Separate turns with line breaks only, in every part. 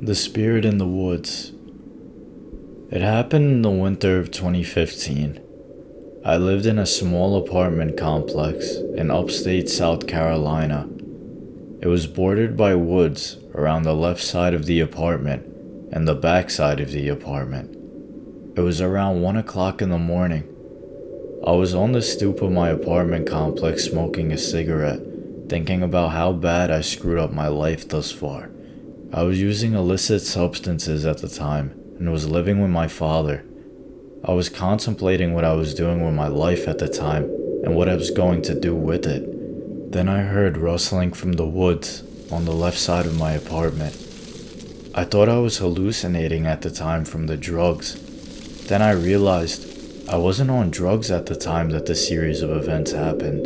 The Spirit in the Woods. It happened in the winter of 2015. I lived in a small apartment complex in upstate South Carolina. It was bordered by woods around the left side of the apartment and the back side of the apartment. It was around 1 o'clock in the morning. I was on the stoop of my apartment complex smoking a cigarette, thinking about how bad I screwed up my life thus far. I was using illicit substances at the time and was living with my father. I was contemplating what I was doing with my life at the time and what I was going to do with it. Then I heard rustling from the woods on the left side of my apartment. I thought I was hallucinating at the time from the drugs. Then I realized I wasn't on drugs at the time that the series of events happened.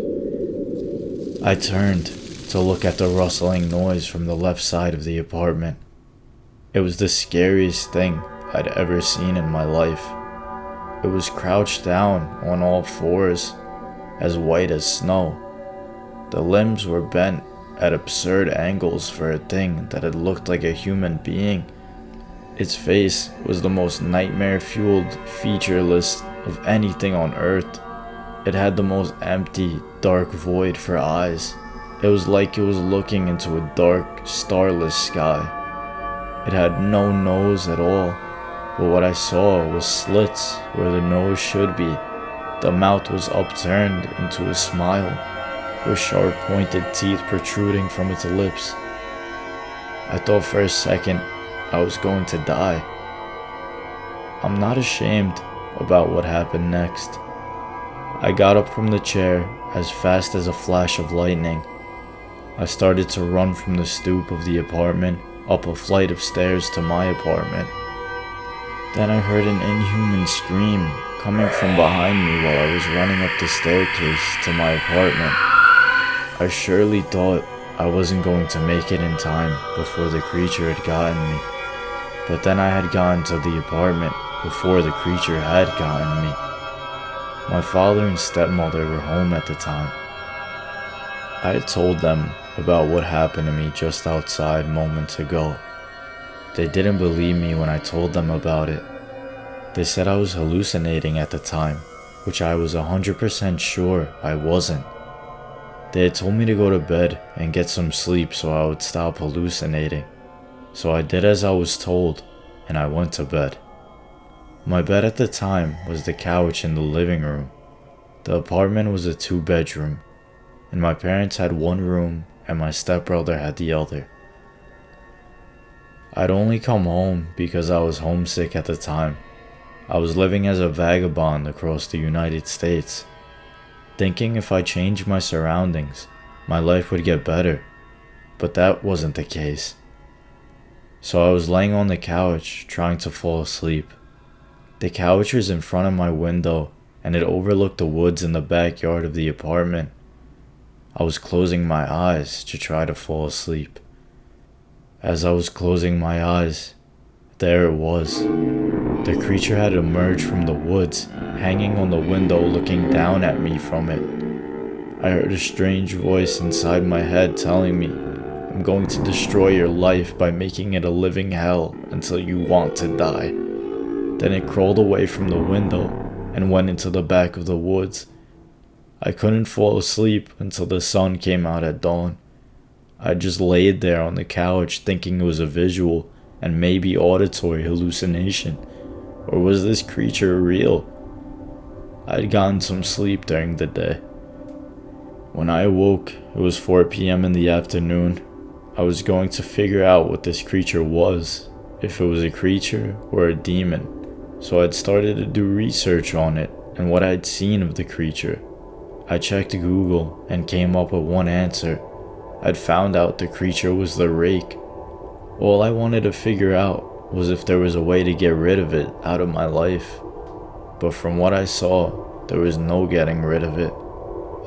I turned to look at the rustling noise from the left side of the apartment. It was the scariest thing I'd ever seen in my life. It was crouched down on all fours, as white as snow. The limbs were bent at absurd angles for a thing that had looked like a human being. Its face was the most nightmare-fueled feature list of anything on earth. It had the most empty, dark void for eyes. It was like it was looking into a dark, starless sky. It had no nose at all, but what I saw was slits where the nose should be. The mouth was upturned into a smile, with sharp pointed teeth protruding from its lips. I thought for a second I was going to die. I'm not ashamed about what happened next. I got up from the chair as fast as a flash of lightning. I started to run from the stoop of the apartment up a flight of stairs to my apartment. Then I heard an inhuman scream coming from behind me while I was running up the staircase to my apartment. I surely thought I wasn't going to make it in time before the creature had gotten me. But then I had gotten to the apartment before the creature had gotten me. My father and stepmother were home at the time. I had told them about what happened to me just outside moments ago. They didn't believe me when I told them about it. They said I was hallucinating at the time, which I was 100% sure I wasn't. They had told me to go to bed and get some sleep so I would stop hallucinating. So I did as I was told, and I went to bed. My bed at the time was the couch in the living room. The apartment was a 2-bedroom, and my parents had one room and my stepbrother had the other. I'd only come home because I was homesick at the time. I was living as a vagabond across the United States, thinking if I changed my surroundings, my life would get better, but that wasn't the case. So I was laying on the couch trying to fall asleep. The couch was in front of my window and it overlooked the woods in the backyard of the apartment. I was closing my eyes to try to fall asleep. As I was closing my eyes, there it was. The creature had emerged from the woods, hanging on the window looking down at me from it. I heard a strange voice inside my head telling me, "I'm going to destroy your life by making it a living hell until you want to die." Then it crawled away from the window and went into the back of the woods. I couldn't fall asleep until the sun came out at dawn. I just laid there on the couch thinking it was a visual and maybe auditory hallucination. Or was this creature real? I'd gotten some sleep during the day. When I awoke, it was 4 p.m. in the afternoon. I was going to figure out what this creature was, if it was a creature or a demon. So I'd started to do research on it and what I'd seen of the creature. I checked Google and came up with one answer. I'd found out the creature was the rake. All I wanted to figure out was if there was a way to get rid of it out of my life. But from what I saw, there was no getting rid of it.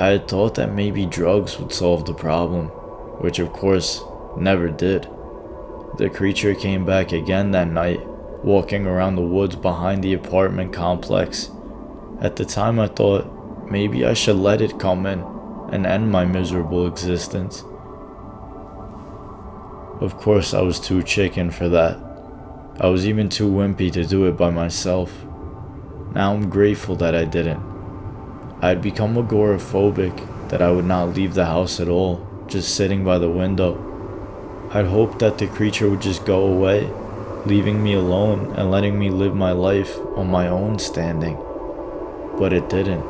I had thought that maybe drugs would solve the problem, which of course never did. The creature came back again that night, walking around the woods behind the apartment complex. At the time I thought, maybe I should let it come in and end my miserable existence. Of course, I was too chicken for that. I was even too wimpy to do it by myself. Now I'm grateful that I didn't. I had become agoraphobic that I would not leave the house at all, just sitting by the window. I'd hoped that the creature would just go away, leaving me alone and letting me live my life on my own standing. But it didn't.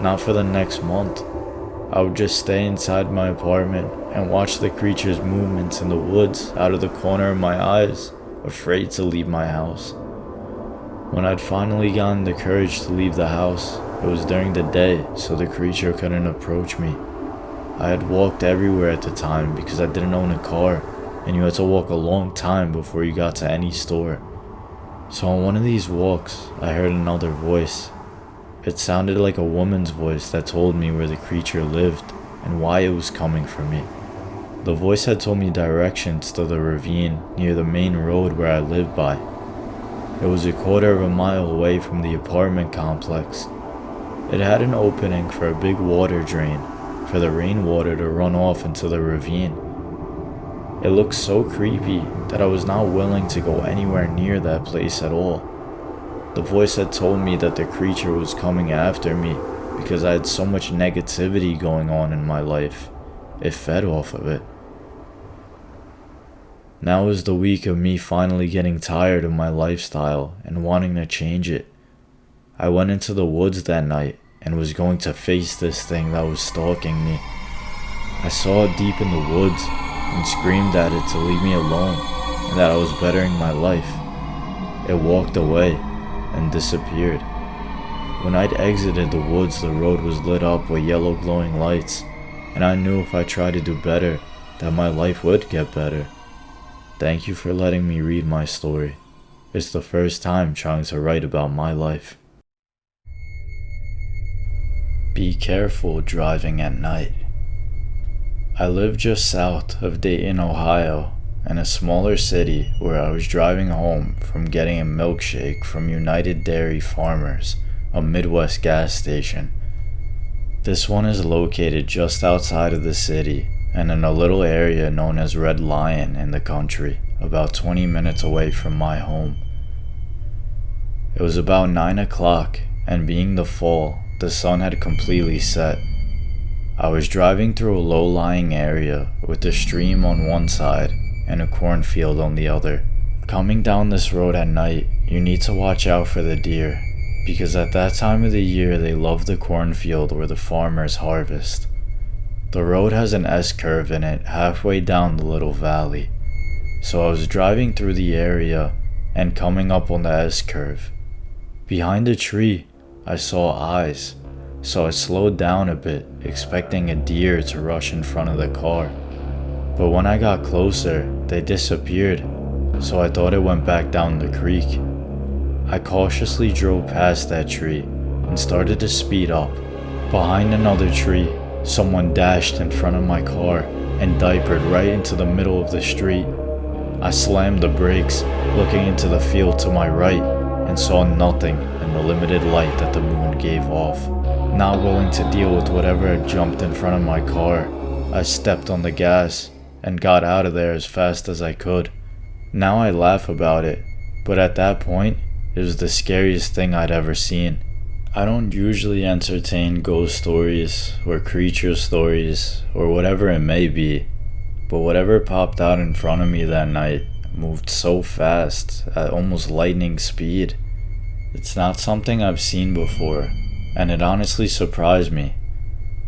Not for the next month. I would just stay inside my apartment and watch the creature's movements in the woods out of the corner of my eyes, afraid to leave my house. When I'd finally gotten the courage to leave the house, it was during the day, so the creature couldn't approach me. I had walked everywhere at the time because I didn't own a car, and you had to walk a long time before you got to any store. So on one of these walks, I heard another voice. It sounded like a woman's voice that told me where the creature lived and why it was coming for me. The voice had told me directions to the ravine near the main road where I lived by. It was a quarter of a mile away from the apartment complex. It had an opening for a big water drain for the rainwater to run off into the ravine. It looked so creepy that I was not willing to go anywhere near that place at all. The voice had told me that the creature was coming after me because I had so much negativity going on in my life. It fed off of it. Now was the week of me finally getting tired of my lifestyle and wanting to change it. I went into the woods that night and was going to face this thing that was stalking me. I saw it deep in the woods and screamed at it to leave me alone and that I was bettering my life. It walked away and disappeared. When I'd exited the woods, the road was lit up with yellow glowing lights, and I knew if I tried to do better, that my life would get better. Thank you for letting me read my story. It's the first time trying to write about my life. Be careful driving at night. I live just south of Dayton, Ohio, in a smaller city where I was driving home from getting a milkshake from United Dairy Farmers, a Midwest gas station. This one is located just outside of the city and in a little area known as Red Lion in the country, about 20 minutes away from my home. It was about 9 o'clock, and being the fall, the sun had completely set. I was driving through a low-lying area with a stream on one side and a cornfield on the other. Coming down this road at night, you need to watch out for the deer, because at that time of the year they love the cornfield where the farmers harvest. The road has an S-curve in it halfway down the little valley, so I was driving through the area and coming up on the S-curve. Behind a tree, I saw eyes, so I slowed down a bit, expecting a deer to rush in front of the car. But when I got closer, they disappeared, so I thought it went back down the creek. I cautiously drove past that tree and started to speed up. Behind another tree, someone dashed in front of my car and diapered right into the middle of the street. I slammed the brakes, looking into the field to my right, and saw nothing in the limited light that the moon gave off. Not willing to deal with whatever had jumped in front of my car, I stepped on the gas and got out of there as fast as I could. Now I laugh about it, but at that point, it was the scariest thing I'd ever seen. I don't usually entertain ghost stories or creature stories or whatever it may be, but whatever popped out in front of me that night moved so fast at almost lightning speed. It's not something I've seen before, and it honestly surprised me.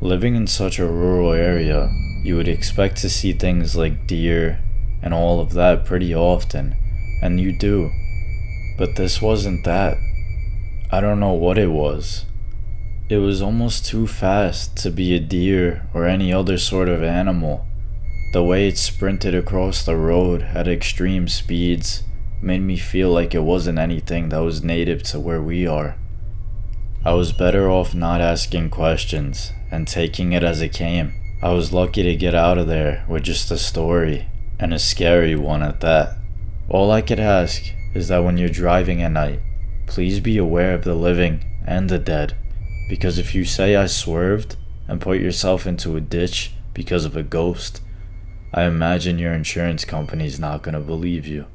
Living in such a rural area, you would expect to see things like deer and all of that pretty often, and you do. But this wasn't that. I don't know what it was. It was almost too fast to be a deer or any other sort of animal. The way it sprinted across the road at extreme speeds made me feel like it wasn't anything that was native to where we are. I was better off not asking questions and taking it as it came. I was lucky to get out of there with just a story, and a scary one at that. All I could ask is that when you're driving at night, please be aware of the living and the dead, because if you say I swerved and put yourself into a ditch because of a ghost, I imagine your insurance company's not gonna believe you.